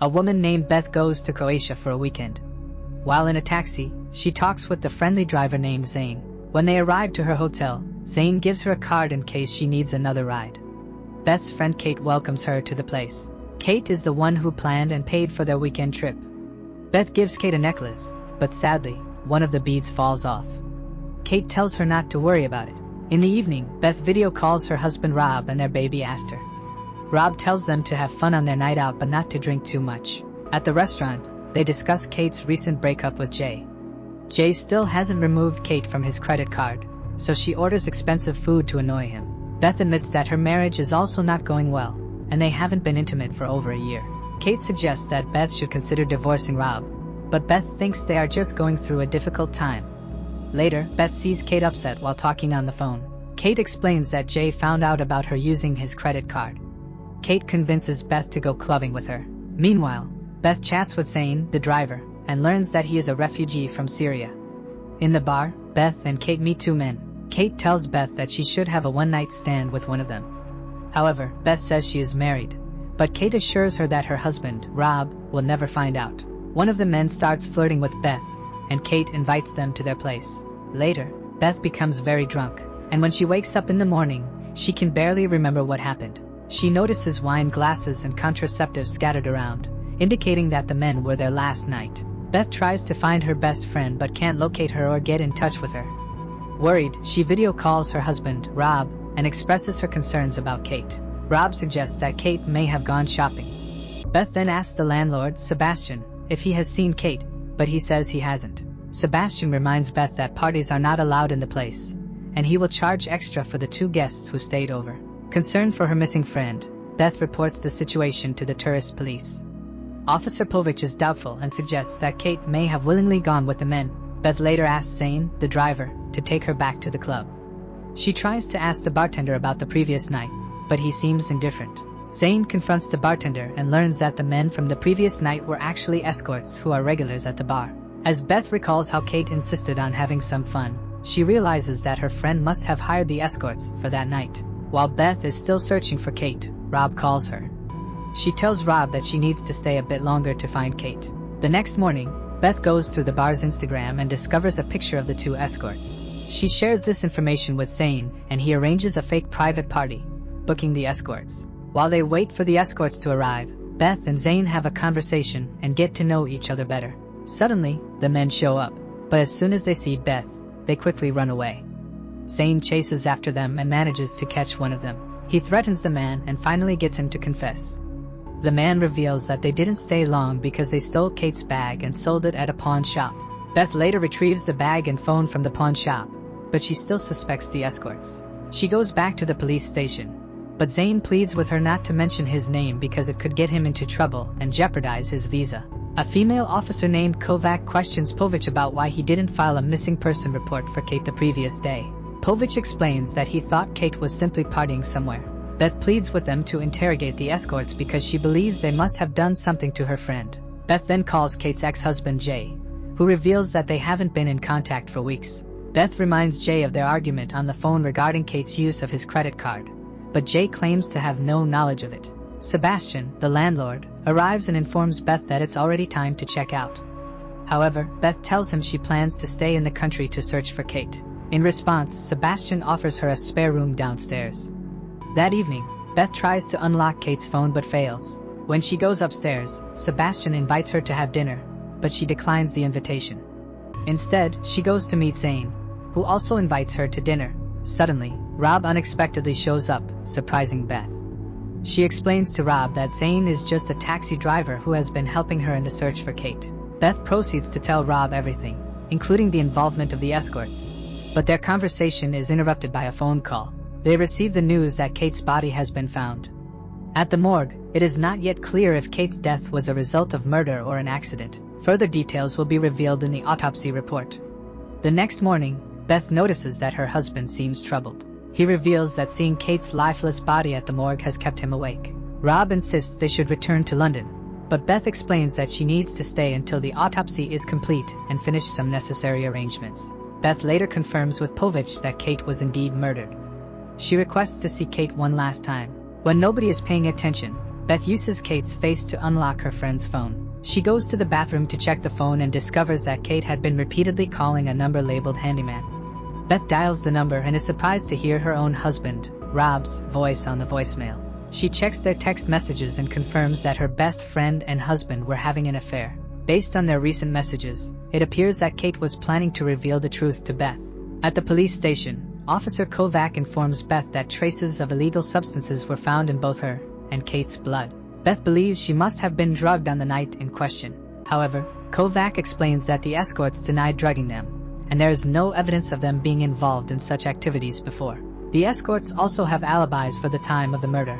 A woman named Beth goes to Croatia for a weekend. While in a taxi, she talks with the friendly driver named Zane. When they arrive to her hotel, Zane gives her a card in case she needs another ride. Beth's friend Kate welcomes her to the place. Kate is the one who planned and paid for their weekend trip. Beth gives Kate a necklace, but sadly, one of the beads falls off. Kate tells her not to worry about it. In the evening, Beth video calls her husband Rob and their baby Aster. Rob tells them to have fun on their night out but not to drink too much. At the restaurant, they discuss Kate's recent breakup with Jay. Jay still hasn't removed Kate from his credit card, so she orders expensive food to annoy him. Beth admits that her marriage is also not going well, and they haven't been intimate for over a year. Kate suggests that Beth should consider divorcing Rob, but Beth thinks they are just going through a difficult time. Later, Beth sees Kate upset while talking on the phone. Kate explains that Jay found out about her using his credit card. Kate convinces Beth to go clubbing with her. Meanwhile, Beth chats with Zane, the driver, and learns that he is a refugee from Syria. In the bar, Beth and Kate meet two men. Kate tells Beth that she should have a one-night stand with one of them. However, Beth says she is married, but Kate assures her that her husband, Rob, will never find out. One of the men starts flirting with Beth, and Kate invites them to their place. Later, Beth becomes very drunk, and when she wakes up in the morning, she can barely remember what happened. She notices wine glasses and contraceptives scattered around, indicating that the men were there last night. Beth tries to find her best friend but can't locate her or get in touch with her. Worried, she video calls her husband, Rob, and expresses her concerns about Kate. Rob suggests that Kate may have gone shopping. Beth then asks the landlord, Sebastian, if he has seen Kate, but he says he hasn't. Sebastian reminds Beth that parties are not allowed in the place, and he will charge extra for the two guests who stayed over. Concerned for her missing friend, Beth reports the situation to the tourist police. Officer Povich is doubtful and suggests that Kate may have willingly gone with the men. Beth later asks Zane, the driver, to take her back to the club. She tries to ask the bartender about the previous night, but he seems indifferent. Zane confronts the bartender and learns that the men from the previous night were actually escorts who are regulars at the bar. As Beth recalls how Kate insisted on having some fun, she realizes that her friend must have hired the escorts for that night. While Beth is still searching for Kate, Rob calls her. She tells Rob that she needs to stay a bit longer to find Kate. The next morning, Beth goes through the bar's Instagram and discovers a picture of the two escorts. She shares this information with Zane, and he arranges a fake private party, booking the escorts. While they wait for the escorts to arrive, Beth and Zane have a conversation and get to know each other better. Suddenly, the men show up, but as soon as they see Beth, they quickly run away. Zane chases after them and manages to catch one of them. He threatens the man and finally gets him to confess. The man reveals that they didn't stay long because they stole Kate's bag and sold it at a pawn shop. Beth later retrieves the bag and phone from the pawn shop, but she still suspects the escorts. She goes back to the police station, but Zane pleads with her not to mention his name because it could get him into trouble and jeopardize his visa. A female officer named Kovac questions Povich about why he didn't file a missing person report for Kate the previous day. Povich explains that he thought Kate was simply partying somewhere. Beth pleads with them to interrogate the escorts because she believes they must have done something to her friend. Beth then calls Kate's ex-husband Jay, who reveals that they haven't been in contact for weeks. Beth reminds Jay of their argument on the phone regarding Kate's use of his credit card, but Jay claims to have no knowledge of it. Sebastian, the landlord, arrives and informs Beth that it's already time to check out. However, Beth tells him she plans to stay in the country to search for Kate. In response, Sebastian offers her a spare room downstairs. That evening, Beth tries to unlock Kate's phone but fails. When she goes upstairs, Sebastian invites her to have dinner, but she declines the invitation. Instead, she goes to meet Zane, who also invites her to dinner. Suddenly, Rob unexpectedly shows up, surprising Beth. She explains to Rob that Zane is just a taxi driver who has been helping her in the search for Kate. Beth proceeds to tell Rob everything, including the involvement of the escorts. But their conversation is interrupted by a phone call. They receive the news that Kate's body has been found. At the morgue, it is not yet clear if Kate's death was a result of murder or an accident. Further details will be revealed in the autopsy report. The next morning, Beth notices that her husband seems troubled. He reveals that seeing Kate's lifeless body at the morgue has kept him awake. Rob insists they should return to London, but Beth explains that she needs to stay until the autopsy is complete and finish some necessary arrangements. Beth later confirms with Povich that Kate was indeed murdered. She requests to see Kate one last time. When nobody is paying attention, Beth uses Kate's face to unlock her friend's phone. She goes to the bathroom to check the phone and discovers that Kate had been repeatedly calling a number labeled handyman. Beth dials the number and is surprised to hear her own husband, Rob's, voice on the voicemail. She checks their text messages and confirms that her best friend and husband were having an affair. Based on their recent messages, it appears that Kate was planning to reveal the truth to Beth. At the police station, Officer Kovac informs Beth that traces of illegal substances were found in both her and Kate's blood. Beth believes she must have been drugged on the night in question. However, Kovac explains that the escorts denied drugging them, and there is no evidence of them being involved in such activities before. The escorts also have alibis for the time of the murder.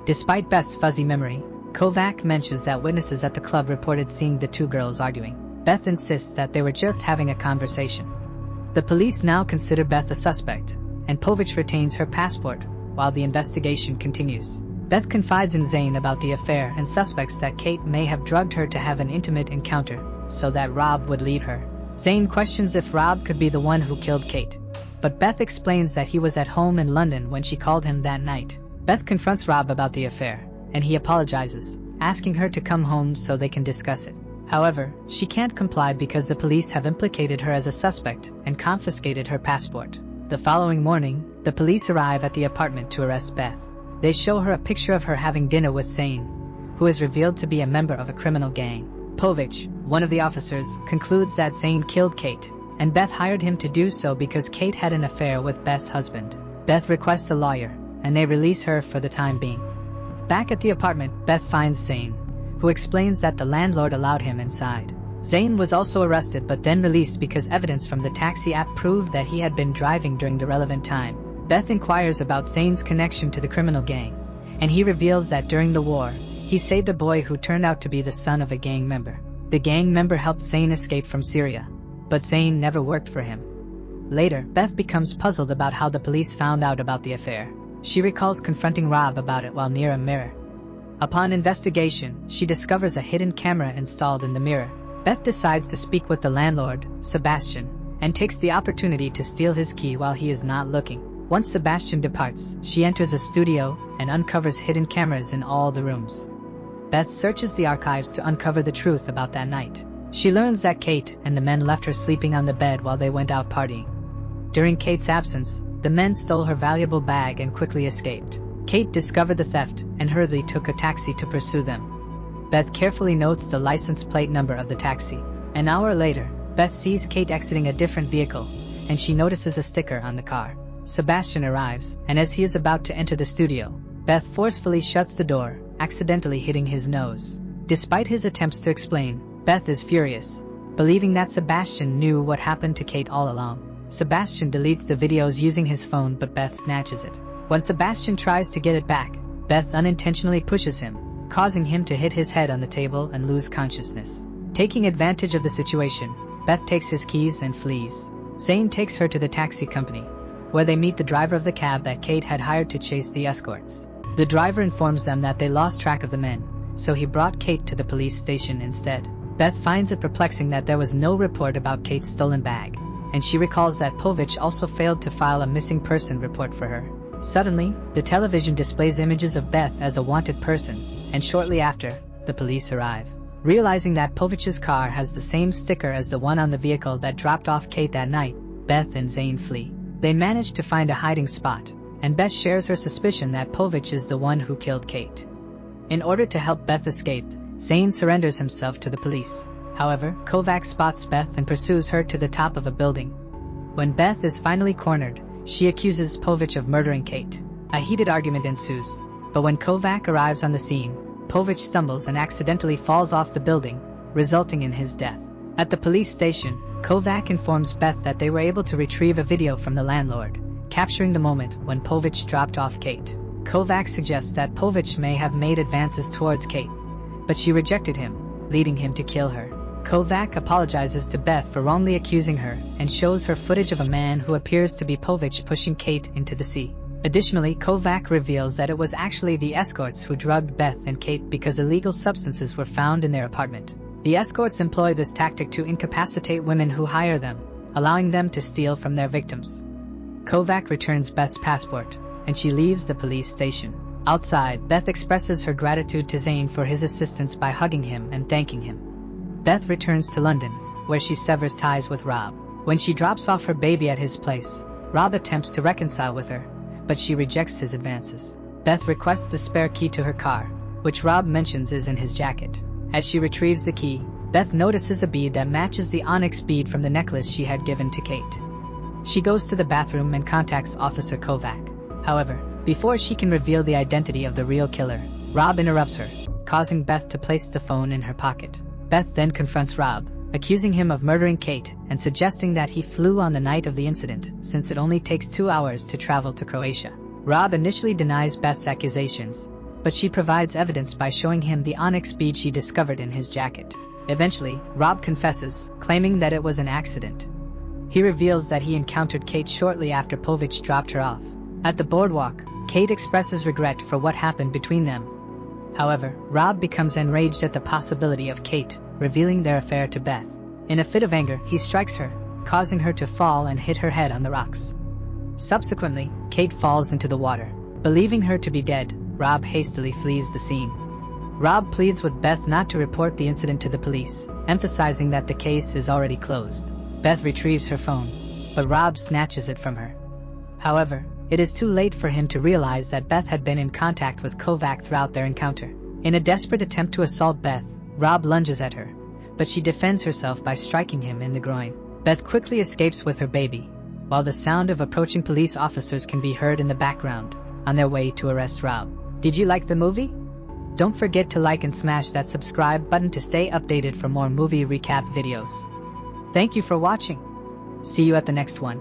Despite Beth's fuzzy memory, Kovac mentions that witnesses at the club reported seeing the two girls arguing. Beth insists that they were just having a conversation. The police now consider Beth a suspect, and Povich retains her passport while the investigation continues. Beth confides in Zane about the affair and suspects that Kate may have drugged her to have an intimate encounter so that Rob would leave her. Zane questions if Rob could be the one who killed Kate, but Beth explains that he was at home in London when she called him that night. Beth confronts Rob about the affair, and he apologizes, asking her to come home so they can discuss it. However, she can't comply because the police have implicated her as a suspect and confiscated her passport. The following morning, the police arrive at the apartment to arrest Beth. They show her a picture of her having dinner with Zane, who is revealed to be a member of a criminal gang. Povich, one of the officers, concludes that Zane killed Kate, and Beth hired him to do so because Kate had an affair with Beth's husband. Beth requests a lawyer, and they release her for the time being. Back at the apartment, Beth finds Zane, who explains that the landlord allowed him inside. Zane was also arrested but then released because evidence from the taxi app proved that he had been driving during the relevant time. Beth inquires about Zane's connection to the criminal gang, and he reveals that during the war, he saved a boy who turned out to be the son of a gang member. The gang member helped Zane escape from Syria, but Zane never worked for him. Later, Beth becomes puzzled about how the police found out about the affair. She recalls confronting Rob about it while near a mirror. Upon investigation, she discovers a hidden camera installed in the mirror. Beth decides to speak with the landlord, Sebastian, and takes the opportunity to steal his key while he is not looking. Once Sebastian departs, she enters a studio and uncovers hidden cameras in all the rooms. Beth searches the archives to uncover the truth about that night. She learns that Kate and the men left her sleeping on the bed while they went out partying. During Kate's absence, the men stole her valuable bag and quickly escaped. Kate discovered the theft and hurriedly took a taxi to pursue them. Beth carefully notes the license plate number of the taxi. An hour later, Beth sees Kate exiting a different vehicle, and she notices a sticker on the car. Sebastian arrives, and as he is about to enter the studio, Beth forcefully shuts the door, accidentally hitting his nose. Despite his attempts to explain, Beth is furious, believing that Sebastian knew what happened to Kate all along. Sebastian deletes the videos using his phone, but Beth snatches it. When Sebastian tries to get it back, Beth unintentionally pushes him, causing him to hit his head on the table and lose consciousness. Taking advantage of the situation, Beth takes his keys and flees. Zane takes her to the taxi company, where they meet the driver of the cab that Kate had hired to chase the escorts. The driver informs them that they lost track of the men, so he brought Kate to the police station instead. Beth finds it perplexing that there was no report about Kate's stolen bag, and she recalls that Povich also failed to file a missing person report for her. Suddenly, the television displays images of Beth as a wanted person, and shortly after, the police arrive. Realizing that Povich's car has the same sticker as the one on the vehicle that dropped off Kate that night, Beth and Zane flee. They manage to find a hiding spot, and Beth shares her suspicion that Povich is the one who killed Kate. In order to help Beth escape, Zane surrenders himself to the police. However, Kovac spots Beth and pursues her to the top of a building. When Beth is finally cornered, she accuses Povich of murdering Kate. A heated argument ensues, but when Kovac arrives on the scene, Povich stumbles and accidentally falls off the building, resulting in his death. At the police station, Kovac informs Beth that they were able to retrieve a video from the landlord, capturing the moment when Povich dropped off Kate. Kovac suggests that Povich may have made advances towards Kate, but she rejected him, leading him to kill her. Kovac apologizes to Beth for wrongly accusing her and shows her footage of a man who appears to be Povich pushing Kate into the sea. Additionally, Kovac reveals that it was actually the escorts who drugged Beth and Kate because illegal substances were found in their apartment. The escorts employ this tactic to incapacitate women who hire them, allowing them to steal from their victims. Kovac returns Beth's passport, and she leaves the police station. Outside, Beth expresses her gratitude to Zane for his assistance by hugging him and thanking him. Beth returns to London, where she severs ties with Rob. When she drops off her baby at his place, Rob attempts to reconcile with her, but she rejects his advances. Beth requests the spare key to her car, which Rob mentions is in his jacket. As she retrieves the key, Beth notices a bead that matches the onyx bead from the necklace she had given to Kate. She goes to the bathroom and contacts Officer Kovac. However, before she can reveal the identity of the real killer, Rob interrupts her, causing Beth to place the phone in her pocket. Beth then confronts Rob, accusing him of murdering Kate and suggesting that he flew on the night of the incident since it only takes 2 hours to travel to Croatia. Rob initially denies Beth's accusations, but she provides evidence by showing him the onyx bead she discovered in his jacket. Eventually, Rob confesses, claiming that it was an accident. He reveals that he encountered Kate shortly after Povich dropped her off. At the boardwalk, Kate expresses regret for what happened between them. However, Rob becomes enraged at the possibility of Kate revealing their affair to Beth. In a fit of anger, he strikes her, causing her to fall and hit her head on the rocks. Subsequently, Kate falls into the water. Believing her to be dead, Rob hastily flees the scene. Rob pleads with Beth not to report the incident to the police, emphasizing that the case is already closed. Beth retrieves her phone, but Rob snatches it from her. However, it is too late for him to realize that Beth had been in contact with Kovac throughout their encounter. In a desperate attempt to assault Beth, Rob lunges at her, but she defends herself by striking him in the groin. Beth quickly escapes with her baby, while the sound of approaching police officers can be heard in the background, on their way to arrest Rob. Did you like the movie? Don't forget to like and smash that subscribe button to stay updated for more movie recap videos. Thank you for watching. See you at the next one.